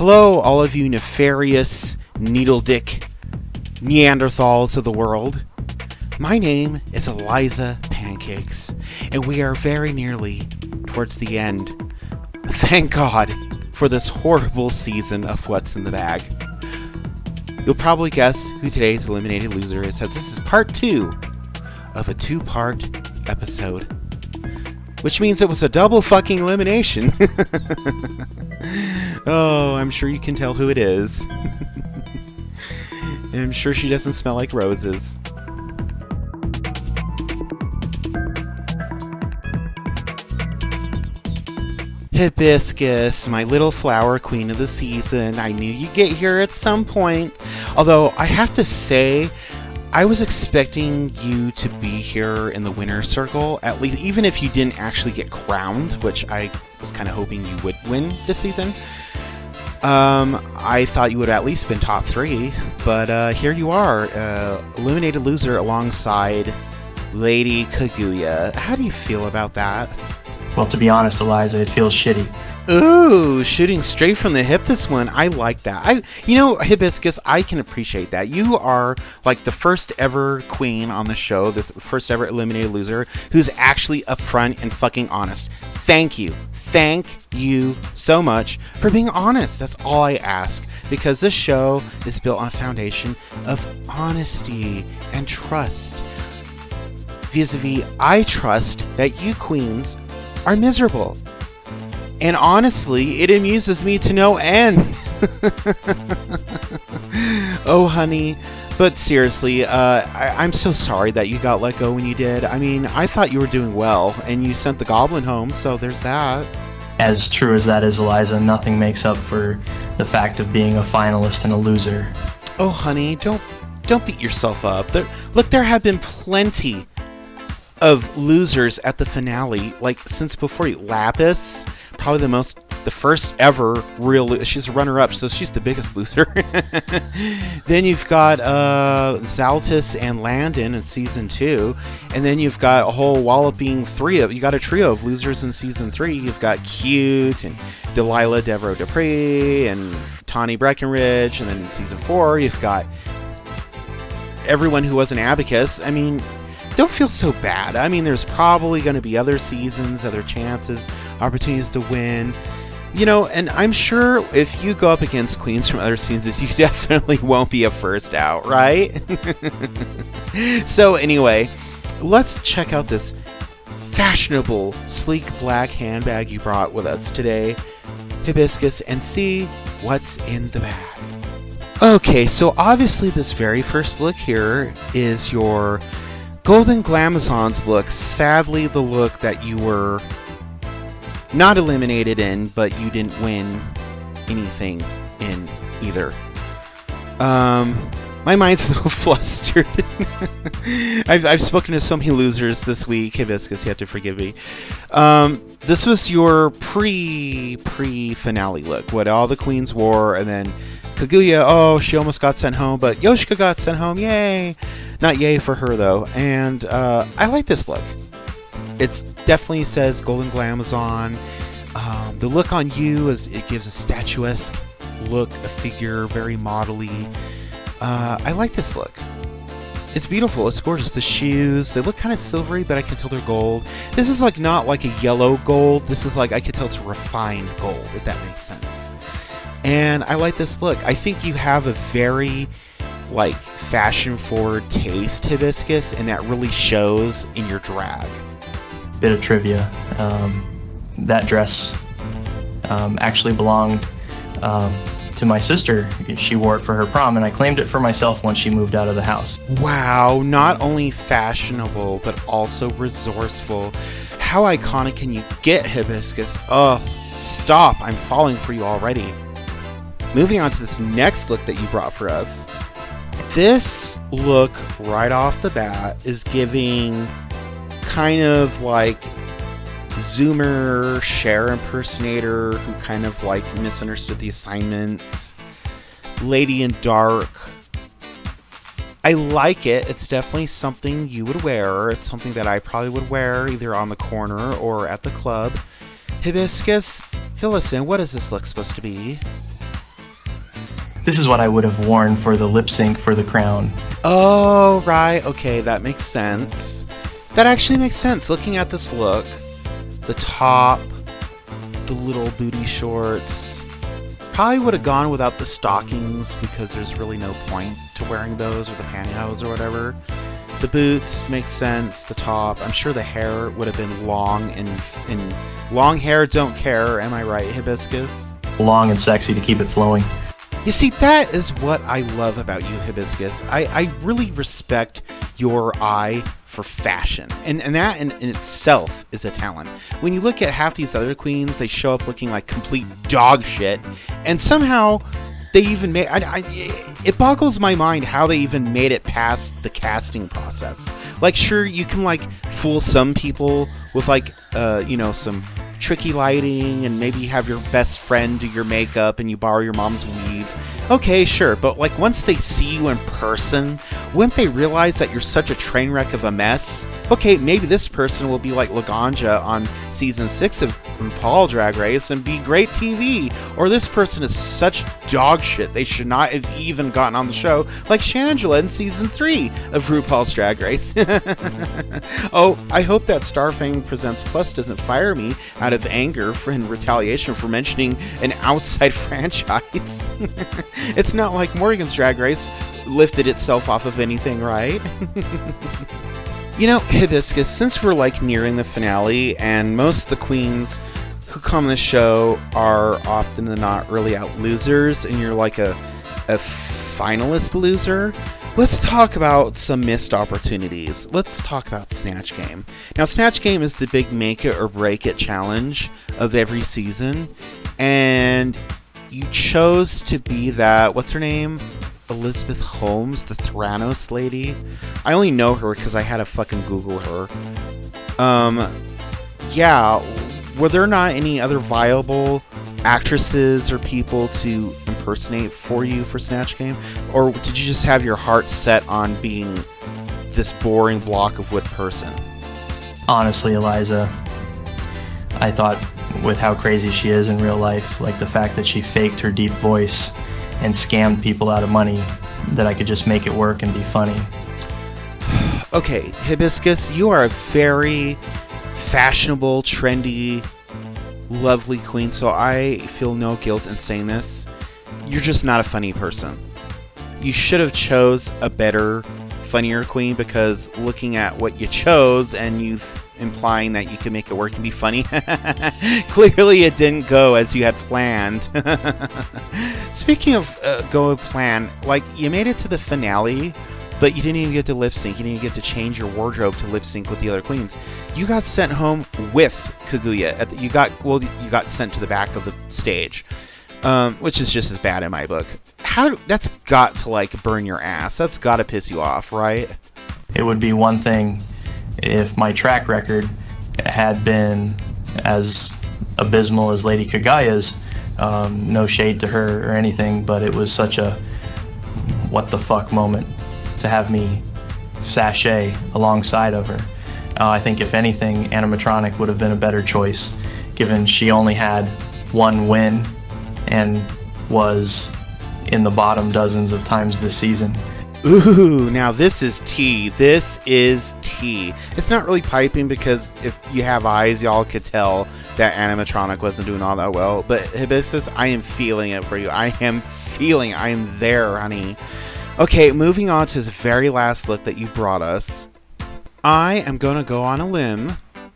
Hello, all of you nefarious needle dick Neanderthals of the world. My name is Eliza Pancakes, and we are very nearly towards the end. Thank God for this horrible season of What's in the Bag. You'll probably guess who today's eliminated loser is, as this is part 2 of a 2-part episode. Which means it was a double fucking elimination. Oh, I'm sure you can tell who it is. And I'm sure she doesn't smell like roses. Hibiscus, my little flower queen of the season. I knew you'd get here at some point. Although, I have to say, I was expecting you to be here in the winner's circle, at least, even if you didn't actually get crowned, which I was kind of hoping you would win this season. I thought you would have at least been top 3, but here you are, eliminated loser alongside Lady Kaguya. How do you feel about that? Well, to be honest, Eliza, it feels shitty. Ooh, shooting straight from the hip this one. I like that. Hibiscus, I can appreciate that. You are like the first ever queen on the show, this first ever eliminated loser, who's actually upfront and fucking honest. Thank you. Thank you so much for being honest. That's all I ask, because this show is built on a foundation of honesty and trust. Vis-a-vis, I trust that you queens are miserable. And honestly, it amuses me to no end. Oh, honey. But seriously, I'm so sorry that you got let go when you did. I mean, I thought you were doing well, and you sent the goblin home, so there's that. As true as that is, Eliza, nothing makes up for the fact of being a finalist and a loser. Oh, honey, don't beat yourself up. There have been plenty of losers at the finale, like since before you. Lapis, probably the first ever real she's a runner-up, so she's the biggest loser. Then you've got Zaltis and Landon in season 2, and then you've got a whole walloping you got a trio of losers in season 3. You've got Cute and Delilah Devereaux Dupree and Tawny Breckenridge, and then in season 4 you've got everyone who was an Abacus. I mean, don't feel so bad. I mean, there's probably going to be other seasons, other chances, opportunities to win. And I'm sure if you go up against queens from other seasons, you definitely won't be a first out, right? So anyway, let's check out this fashionable, sleek black handbag you brought with us today, Hibiscus, and see what's in the bag. Okay, so obviously this very first look here is your Golden Glamazons look. Sadly, the look that you were not eliminated in, but you didn't win anything in either. My mind's a little flustered. I've spoken to so many losers this week. Hibiscus, you have to forgive me. This was your pre-finale look, what all the queens wore, and then Kaguya, she almost got sent home, but Yoshika got sent home, yay! Not yay for her, though, and I like this look. It definitely says Golden Glamazon. The look on you it gives a statuesque look, a figure, very modelly. I like this look. It's beautiful. It's gorgeous. The shoes, they look kind of silvery, but I can tell they're gold. This is not like a yellow gold. This is I can tell it's a refined gold, if that makes sense. And I like this look. I think you have a very fashion-forward taste, Hibiscus, and that really shows in your drag. Bit of trivia. That dress actually belonged to my sister. She wore it for her prom, and I claimed it for myself once she moved out of the house. Wow, not only fashionable, but also resourceful. How iconic can you get, Hibiscus? Oh, stop. I'm falling for you already. Moving on to this next look that you brought for us. This look, right off the bat, is giving kind of Zoomer Cher impersonator who kind of misunderstood the assignments. Lady in Dark. I like it. It's definitely something you would wear. It's something that I probably would wear either on the corner or at the club. Hibiscus, fill us in. What is this look supposed to be? This is what I would have worn for the lip sync for The Crown. Oh, right. Okay, that makes sense. That actually makes sense. Looking at this look, the top, the little booty shorts. Probably would have gone without the stockings because there's really no point to wearing those, or the pantyhose or whatever. The boots make sense. The top. I'm sure the hair would have been long, and long hair don't care. Am I right, Hibiscus? Long and sexy to keep it flowing. You see, that is what I love about you, Hibiscus. I really respect your eye for fashion. And that in itself is a talent. When you look at half these other queens, they show up looking like complete dog shit. And somehow they even made... it boggles my mind how they even made it past the casting process. Like, sure, you can, like, fool some people with, like, some tricky lighting, and maybe have your best friend do your makeup and you borrow your mom's weave. Okay, sure, but like once they see you in person, wouldn't they realize that you're such a train wreck of a mess? Okay, maybe this person will be like Laganja on season 6 of RuPaul Drag Race and be great TV, or this person is such dog shit they should not have even gotten on the show, like Shangela in season 3 of RuPaul's Drag Race. Oh, I hope that Starfang Presents Plus doesn't fire me out of anger in retaliation for mentioning an outside franchise. It's not like Morgan's Drag Race lifted itself off of anything, right? You know, Hibiscus, since we're like nearing the finale, and most of the queens who come on the show are often than not early out losers, and you're like a finalist loser, let's talk about some missed opportunities. Let's talk about Snatch Game. Now, Snatch Game is the big make it or break it challenge of every season, and you chose to be that, what's her name? Elizabeth Holmes, the Theranos lady. I only know her because I had to fucking Google her. Yeah, were there not any other viable actresses or people to impersonate for you for Snatch Game? Or did you just have your heart set on being this boring block of wood person? Honestly, Eliza, I thought with how crazy she is in real life, like the fact that she faked her deep voice and scammed people out of money, that I could just make it work and be funny. Okay, Hibiscus, you are a very fashionable, trendy, lovely queen, so I feel no guilt in saying this. You're just not a funny person. You should have chose a better, funnier queen, because looking at what you chose and you implying that you could make it work and be funny, clearly it didn't go as you had planned. Speaking of go plan, like, you made it to the finale, but you didn't even get to lip sync. You didn't even get to change your wardrobe to lip sync with the other queens. You got sent home with Kaguya. You got sent to the back of the stage, which is just as bad in my book. That's got to like burn your ass. That's got to piss you off, right? It would be one thing if my track record had been as abysmal as Lady Kagaya's. No shade to her or anything, but it was such a what the fuck moment to have me sashay alongside of her. I think if anything, animatronic would have been a better choice, given she only had one win and was in the bottom dozens of times this season. Ooh, now this is tea. This is tea. It's not really piping because if you have eyes, y'all could tell that animatronic wasn't doing all that well. But Hibiscus, I am feeling it for you. I am there, honey. Okay, moving on to the very last look that you brought us. I am going to go on a limb,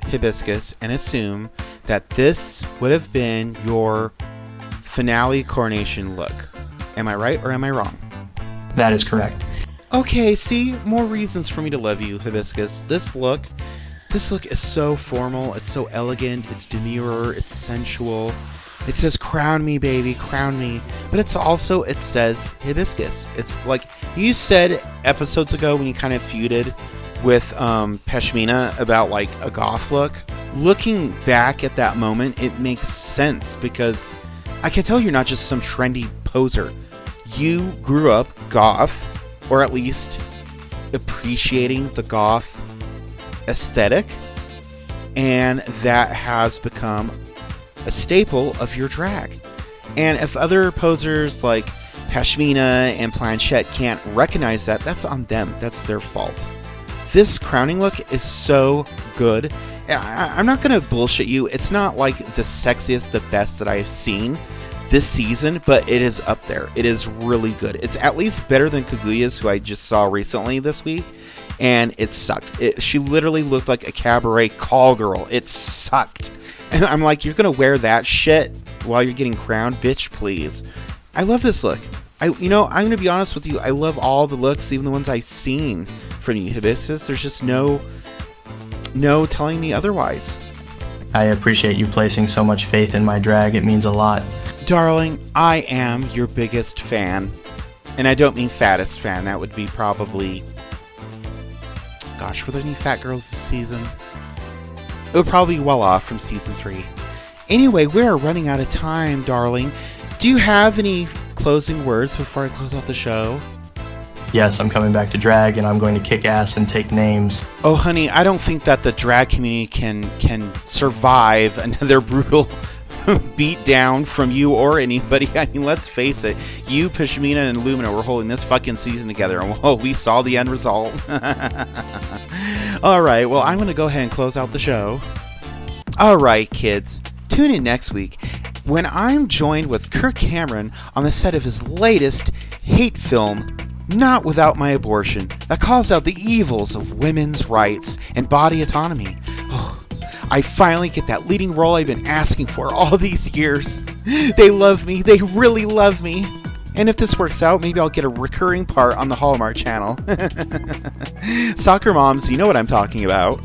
Hibiscus, and assume that this would have been your finale coronation look. Am I right or am I wrong? That is correct. Okay, see? More reasons for me to love you, Hibiscus. This look is so formal, it's so elegant, it's demure, it's sensual. It says, crown me, baby, crown me. But it says Hibiscus. It's like, you said episodes ago when you kind of feuded with Pashmina about like a goth look. Looking back at that moment, it makes sense because I can tell you're not just some trendy poser. You grew up goth, or at least appreciating the goth aesthetic, and that has become a staple of your drag. And if other posers like Pashmina and Planchette can't recognize that, that's on them. That's their fault. This crowning look is so good. I'm not going to bullshit you. It's not like the sexiest, the best that I've seen this season, but it is up there. It is really good. It's at least better than Kaguya's, who I just saw recently this week, and it sucked. She literally looked like a cabaret call girl. It sucked. And I'm like, you're going to wear that shit while you're getting crowned? Bitch, please. I love this look. I'm going to be honest with you. I love all the looks, even the ones I've seen from you, Hibiscus. There's just no telling me otherwise. I appreciate you placing so much faith in my drag. It means a lot. Darling, I am your biggest fan. And I don't mean fattest fan. That would be probably... Gosh, were there any fat girls this season? It would probably be well off from season 3. Anyway, we're running out of time, darling. Do you have any closing words before I close out the show? Yes, I'm coming back to drag, and I'm going to kick ass and take names. Oh, honey, I don't think that the drag community can survive another brutal beat down from you or anybody. I mean, let's face it. You, Pashmina, and Lumina were holding this fucking season together, and well, we saw the end result. All right, well, I'm going to go ahead and close out the show. All right, kids. Tune in next week when I'm joined with Kirk Cameron on the set of his latest hate film, Not Without My Abortion, that calls out the evils of women's rights and body autonomy. Oh, I finally get that leading role I've been asking for all these years. They love me. They really love me. And if this works out, maybe I'll get a recurring part on the Hallmark Channel. Soccer moms, you know what I'm talking about.